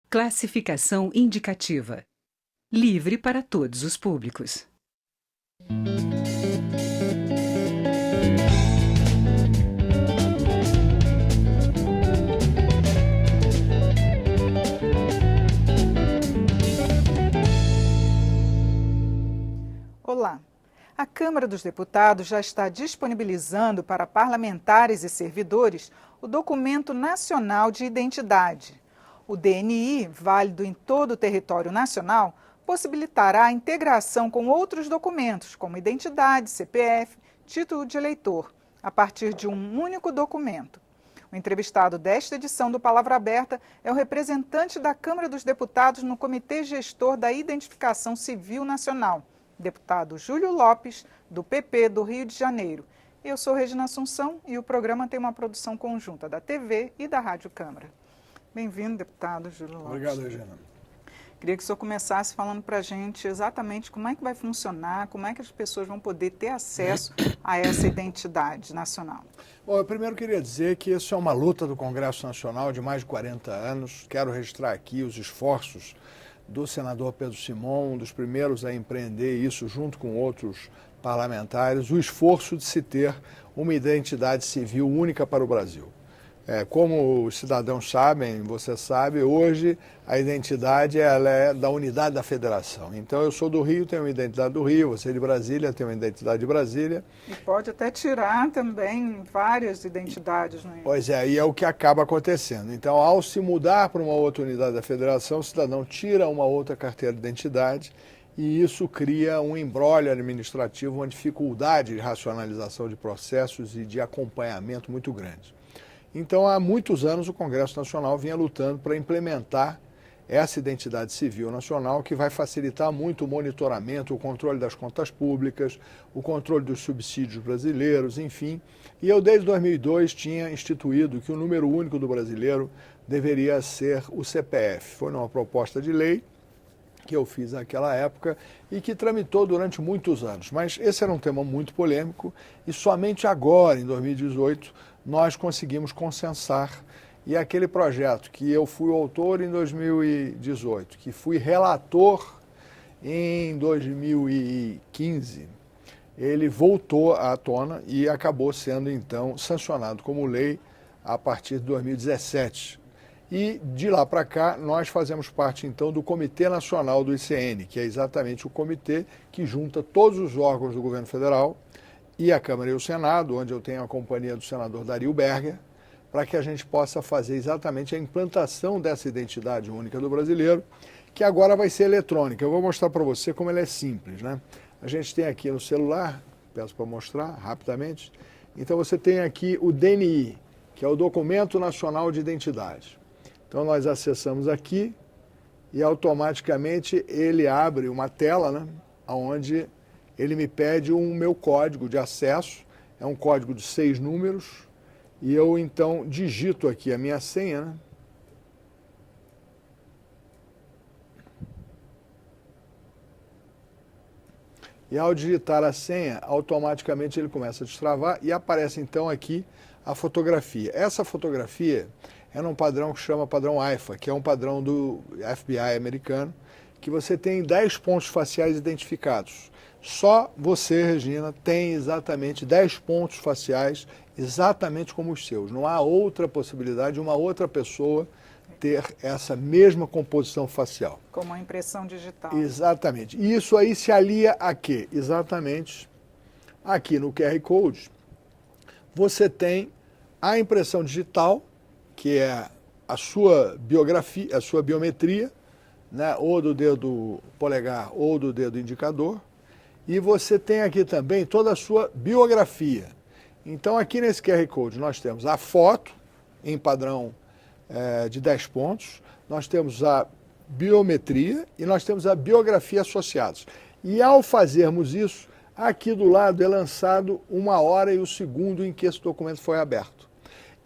Classificação indicativa. Livre para todos os públicos. Olá. A Câmara dos Deputados já está disponibilizando para parlamentares e servidores o Documento Nacional de Identidade. O DNI, válido em todo o território nacional, possibilitará a integração com outros documentos, como identidade, CPF, título de eleitor, a partir de um único documento. O entrevistado desta edição do Palavra Aberta é o representante da Câmara dos Deputados no Comitê Gestor da Identificação Civil Nacional, deputado Júlio Lopes, do PP do Rio de Janeiro. Eu sou Regina Assunção e o programa tem uma produção conjunta da TV e da Rádio Câmara. Bem-vindo, deputado Júlio Lopes. Obrigado, Regina. Queria que o senhor começasse falando para a gente exatamente como é que vai funcionar, como é que as pessoas vão poder ter acesso a essa identidade nacional. Bom, eu primeiro queria dizer que isso é uma luta do Congresso Nacional de mais de 40 anos. Quero registrar aqui os esforços do senador Pedro Simon, um dos primeiros a empreender isso junto com outros parlamentares, o esforço de se ter uma identidade civil única para o Brasil. Como os cidadãos sabem, você sabe, hoje a identidade ela é da unidade da federação. Então eu sou do Rio, tenho uma identidade do Rio, você é de Brasília, tem uma identidade de Brasília. E pode até tirar também várias identidades, não é? Pois é, e é o que acaba acontecendo. Então, ao se mudar para uma outra unidade da federação, o cidadão tira uma outra carteira de identidade e isso cria um imbróglio administrativo, uma dificuldade de racionalização de processos e de acompanhamento muito grande. Então, há muitos anos, o Congresso Nacional vinha lutando para implementar essa identidade civil nacional, que vai facilitar muito o monitoramento, o controle das contas públicas, o controle dos subsídios brasileiros, enfim. E eu, desde 2002, tinha instituído que o número único do brasileiro deveria ser o CPF. Foi uma proposta de lei que eu fiz naquela época e que tramitou durante muitos anos. Mas esse era um tema muito polêmico e somente agora, em 2018, nós conseguimos consensar. E aquele projeto que eu fui autor em 2018, que fui relator em 2015, ele voltou à tona e acabou sendo, então, sancionado como lei a partir de 2017. E de lá para cá, nós fazemos parte, então, do Comitê Nacional do ICN, que é exatamente o comitê que junta todos os órgãos do governo federal e a Câmara e o Senado, onde eu tenho a companhia do senador Dario Berger, para que a gente possa fazer exatamente a implantação dessa identidade única do brasileiro, que agora vai ser eletrônica. Eu vou mostrar para você como ela é simples, né? A gente tem aqui no celular, peço para mostrar rapidamente, então você tem aqui o DNI, que é o Documento Nacional de Identidade. Então nós acessamos aqui e automaticamente ele abre uma tela, né, onde ele me pede o meu código de acesso, é um código de 6 números, e eu então digito aqui a minha senha, né? E ao digitar a senha, automaticamente ele começa a destravar e aparece então aqui a fotografia. Essa fotografia é num padrão que chama padrão AIFA, que é um padrão do FBI americano, que você tem 10 pontos faciais identificados. Só você, Regina, tem exatamente 10 pontos faciais exatamente como os seus. Não há outra possibilidade de uma outra pessoa ter essa mesma composição facial. Como a impressão digital. Exatamente. E isso aí se alia a quê? Exatamente aqui no QR Code, você tem a impressão digital, que é a sua biografia, a sua biometria, né, ou do dedo polegar ou do dedo indicador, e você tem aqui também toda a sua biografia. Então aqui nesse QR Code nós temos a foto em padrão de 10 pontos, nós temos a biometria e nós temos a biografia associados. E ao fazermos isso, aqui do lado é lançado uma hora e o segundo em que esse documento foi aberto.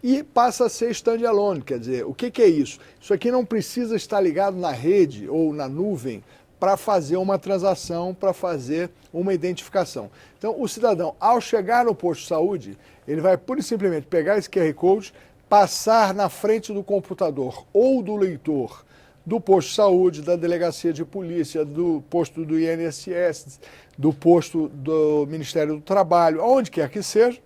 E passa a ser standalone, quer dizer, o que é isso? Isso aqui não precisa estar ligado na rede ou na nuvem para fazer uma transação, para fazer uma identificação. Então, o cidadão, ao chegar no posto de saúde, ele vai pura e simplesmente pegar esse QR Code, passar na frente do computador ou do leitor do posto de saúde, da delegacia de polícia, do posto do INSS, do posto do Ministério do Trabalho, aonde quer que seja,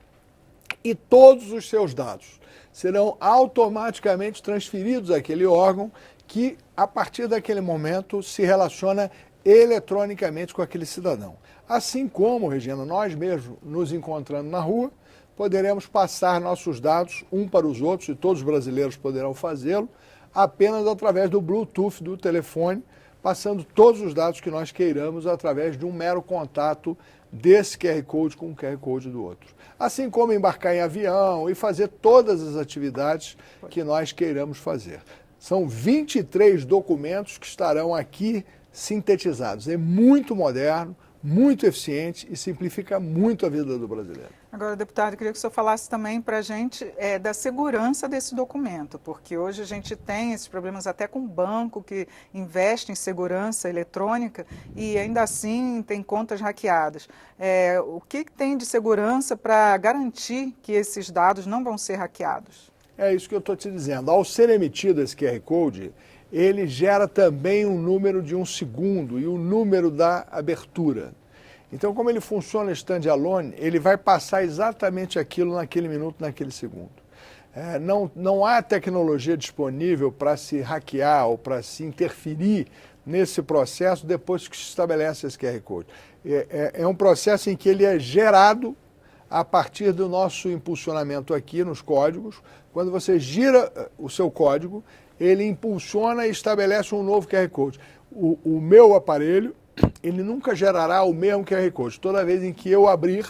e todos os seus dados serão automaticamente transferidos àquele órgão que, a partir daquele momento, se relaciona eletronicamente com aquele cidadão. Assim como, Regina, nós mesmos nos encontrando na rua, poderemos passar nossos dados um para os outros, e todos os brasileiros poderão fazê-lo, apenas através do Bluetooth do telefone, passando todos os dados que nós queiramos através de um mero contato desse QR Code com o QR Code do outro. Assim como embarcar em avião e fazer todas as atividades que nós queiramos fazer. São 23 documentos que estarão aqui sintetizados. É muito moderno, muito eficiente e simplifica muito a vida do brasileiro. Agora, deputado, eu queria que o senhor falasse também para a gente da segurança desse documento, porque hoje a gente tem esses problemas até com o banco que investe em segurança eletrônica e ainda assim tem contas hackeadas. O que tem de segurança para garantir que esses dados não vão ser hackeados? É isso que eu estou te dizendo. Ao ser emitido esse QR Code, ele gera também um número de 1 segundo e o número da abertura. Então, como ele funciona standalone, ele vai passar exatamente aquilo naquele minuto, naquele segundo. Não há tecnologia disponível para se hackear ou para se interferir nesse processo depois que se estabelece esse QR Code. É um processo em que ele é gerado a partir do nosso impulsionamento aqui nos códigos. Quando você gira o seu código, ele impulsiona e estabelece um novo QR Code. O meu aparelho, ele nunca gerará o mesmo QR Code. Toda vez em que eu abrir,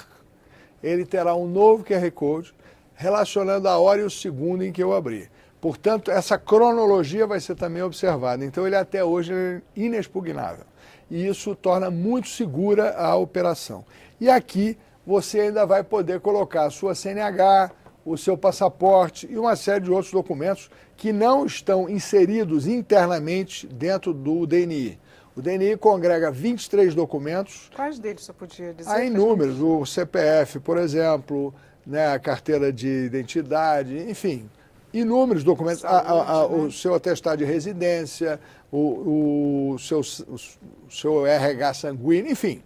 ele terá um novo QR Code relacionando a hora e o segundo em que eu abrir. Portanto, essa cronologia vai ser também observada. Então, ele até hoje é inexpugnável. E isso torna muito segura a operação. E aqui, você ainda vai poder colocar a sua CNH, o seu passaporte e uma série de outros documentos que não estão inseridos internamente dentro do DNI. O DNI congrega 23 documentos. Quais deles você podia dizer? Há inúmeros, o CPF, por exemplo, né, a carteira de identidade, enfim, inúmeros documentos, o seu atestado de residência, o seu RH sanguíneo, enfim,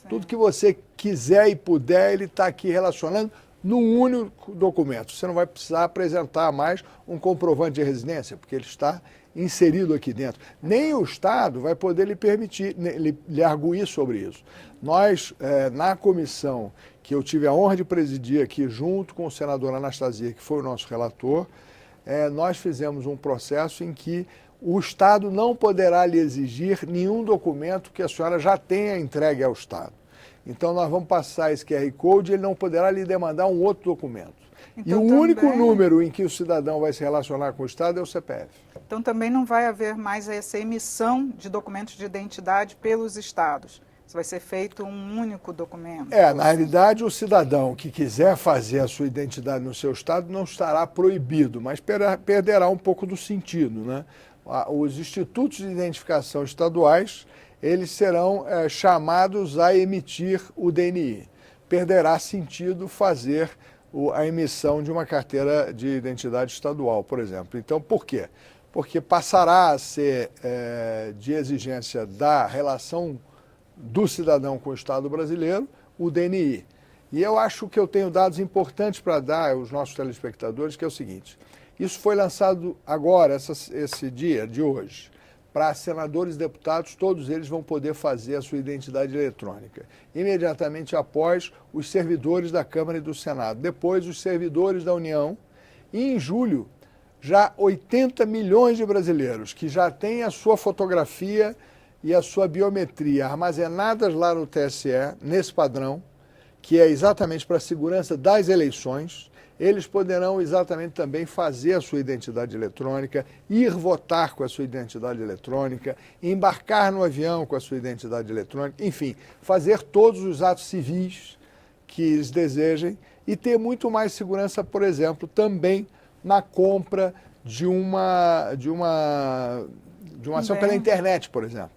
tudo que você quiser e puder, ele está aqui relacionando num único documento. Você não vai precisar apresentar mais um comprovante de residência, porque ele está inserido aqui dentro. Nem o Estado vai poder lhe permitir, lhe arguir sobre isso. Nós, na comissão que eu tive a honra de presidir aqui, junto com o senador Anastasia, que foi o nosso relator, nós fizemos um processo em que o Estado não poderá lhe exigir nenhum documento que a senhora já tenha entregue ao Estado. Então, nós vamos passar esse QR Code e ele não poderá lhe demandar um outro documento. Então, e o único número em que o cidadão vai se relacionar com o Estado é o CPF. Então, também não vai haver mais essa emissão de documentos de identidade pelos estados. Isso vai ser feito um único documento. Na realidade, o cidadão que quiser fazer a sua identidade no seu estado não estará proibido, mas perderá um pouco do sentido, né? Os institutos de identificação estaduais, eles serão chamados a emitir o DNI. Perderá sentido fazer a emissão de uma carteira de identidade estadual, por exemplo. Então, por quê? Porque passará a ser de exigência da relação do cidadão com o Estado brasileiro, o DNI. E eu acho que eu tenho dados importantes para dar aos nossos telespectadores, que é o seguinte: isso foi lançado agora, esse dia de hoje, para senadores e deputados, todos eles vão poder fazer a sua identidade eletrônica. Imediatamente após, os servidores da Câmara e do Senado. Depois, os servidores da União. E em julho, já 80 milhões de brasileiros que já têm a sua fotografia e a sua biometria armazenadas lá no TSE, nesse padrão, que é exatamente para a segurança das eleições. Eles poderão exatamente também fazer a sua identidade eletrônica, ir votar com a sua identidade eletrônica, embarcar no avião com a sua identidade eletrônica, enfim, fazer todos os atos civis que eles desejem e ter muito mais segurança, por exemplo, também na compra de uma ação pela internet, por exemplo.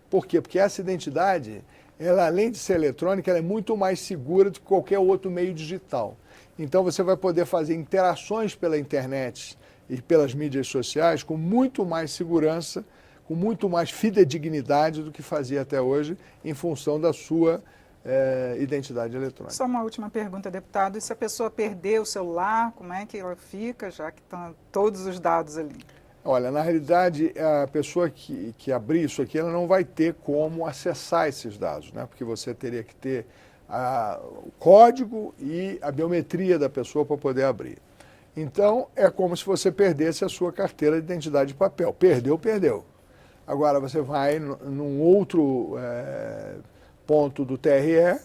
Por quê? Porque essa identidade, ela, além de ser eletrônica, ela é muito mais segura do que qualquer outro meio digital. Então, você vai poder fazer interações pela internet e pelas mídias sociais com muito mais segurança com muito mais fidedignidade do que fazia até hoje, em função da sua identidade eletrônica. Só uma última pergunta, deputado. E se a pessoa perder o celular, como é que ela fica, já que estão todos os dados ali? Olha, na realidade, a pessoa que abrir isso aqui, ela não vai ter como acessar esses dados, né? Porque você teria que ter o código e a biometria da pessoa para poder abrir. Então, é como se você perdesse a sua carteira de identidade de papel. Perdeu, perdeu. Agora, você vai num outro ponto do TRE,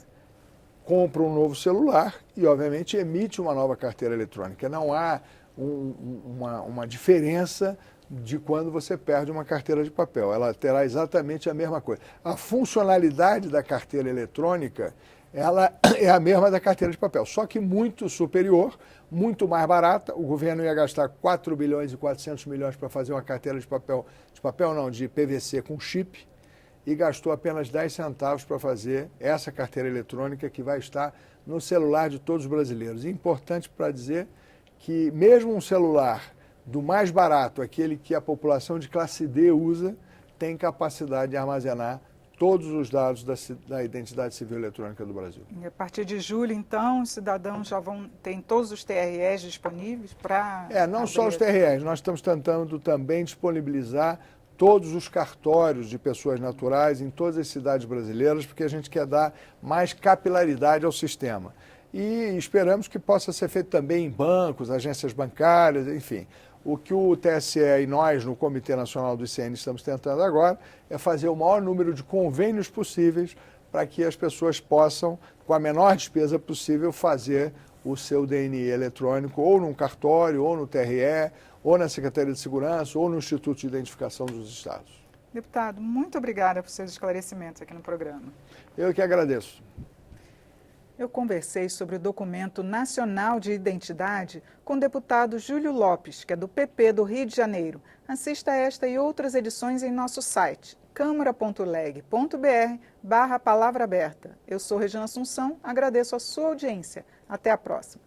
compra um novo celular e, obviamente, emite uma nova carteira eletrônica. Não há uma diferença de quando você perde uma carteira de papel. Ela terá exatamente a mesma coisa. A funcionalidade da carteira eletrônica, ela é a mesma da carteira de papel, só que muito superior, muito mais barata. O governo ia gastar 4 bilhões e 400 milhões para fazer uma carteira de PVC com chip, e gastou apenas 10 centavos para fazer essa carteira eletrônica que vai estar no celular de todos os brasileiros. E importante para dizer que mesmo um celular do mais barato, aquele que a população de classe D usa, tem capacidade de armazenar todos os dados da identidade civil eletrônica do Brasil. E a partir de julho, então, os cidadãos já vão ter todos os TREs disponíveis para... Não só os TREs, nós estamos tentando também disponibilizar todos os cartórios de pessoas naturais em todas as cidades brasileiras, porque a gente quer dar mais capilaridade ao sistema. E esperamos que possa ser feito também em bancos, agências bancárias, enfim. O que o TSE e nós, no Comitê Nacional do ICN, estamos tentando agora é fazer o maior número de convênios possíveis para que as pessoas possam, com a menor despesa possível, fazer o seu DNI eletrônico ou num cartório, ou no TRE, ou na Secretaria de Segurança, ou no Instituto de Identificação dos Estados. Deputado, muito obrigada por seus esclarecimentos aqui no programa. Eu que agradeço. Eu conversei sobre o Documento Nacional de Identidade com o deputado Júlio Lopes, que é do PP do Rio de Janeiro. Assista a esta e outras edições em nosso site, câmara.leg.br/palavra aberta. Eu sou Regina Assunção, agradeço a sua audiência. Até a próxima.